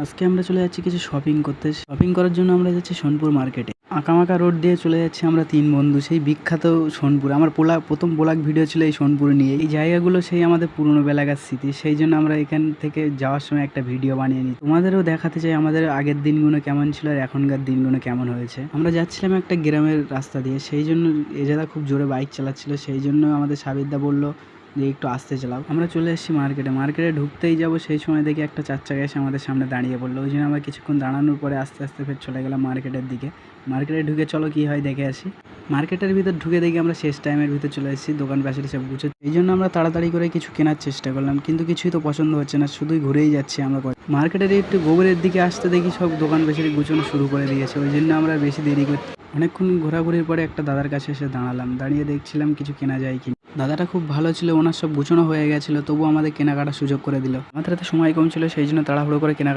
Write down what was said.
আজকে আমরা চলে যাচ্ছি কিছু শপিং করতে। শপিং করার জন্য আমরা যাচ্ছি সোনপুর মার্কেটে। আঁকামাকা রোড দিয়ে চলে যাচ্ছি আমরা 3 বন্ধু, সেই বিখ্যাত সোনপুর। আমার প্রথম ব্লগ ভিডিও ছিল এই সোনপুর নিয়ে। এই জায়গাগুলো সেই আমাদের পুরনো বেলাকার স্মৃতি, সেই জন্য আমরা এখান থেকে যাওয়ার সময় একটা ভিডিও বানিয়ে নিই, তোমাদেরও দেখাতে চাই আমাদের আগের দিনগুলো কেমন ছিল আর এখনকার দিনগুলো কেমন হয়েছে। আমরা যাচ্ছিলাম একটা গ্রামের রাস্তা দিয়ে, সেই জন্য এজাদা খুব জোরে বাইক চালাচ্ছিল, সেই জন্য আমাদের সাবিরদা বললো যে একটু আসতে চালাও। আমরা চলে এসেছি মার্কেটে ঢুকতেই যাব, সেই সময় দেখি একটা 4 চাকা এসে আমাদের সামনে দাঁড়িয়ে পড়লো। ওই জন্য আমরা কিছুক্ষণ দাঁড়ানোর পরে আস্তে আস্তে ফের চলে গেলাম মার্কেটের দিকে। মার্কেটে ঢুকে চলো কি হয় দেখে আসি। মার্কেটের ভিতর ঢুকে দেখি আমরা শেষ টাইমের ভিতর চলে এসেছি, দোকান পাশে সব গুছো। এই জন্য আমরা তাড়াতাড়ি করে কিছু কেনার চেষ্টা করলাম, কিন্তু কিছুই তো পছন্দ হচ্ছে না, শুধুই ঘুরেই যাচ্ছি আমরা। মার্কেটের একটু গোবরের দিকে আসতে দেখি সব দোকান বেচারি গুছানো শুরু করে দিয়েছে, ওই জন্য আমরা বেশি দেরি করছি। অনেকক্ষণ ঘোরাঘুরির পরে একটা দাদার কাছে এসে দাঁড়ালাম, দাঁড়িয়ে দেখছিলাম কিছু কেনা যায় কি। দাদাটা খুব ভালো ছিল, ওনার সব গুছানো হয়ে গেছিলো, তবু আমাদের কেনাকাটার সুযোগ করে দিল। আমাদের হাতে সময় কম ছিল, সেই জন্য তাড়াহুড়ো করে কেনাকাটা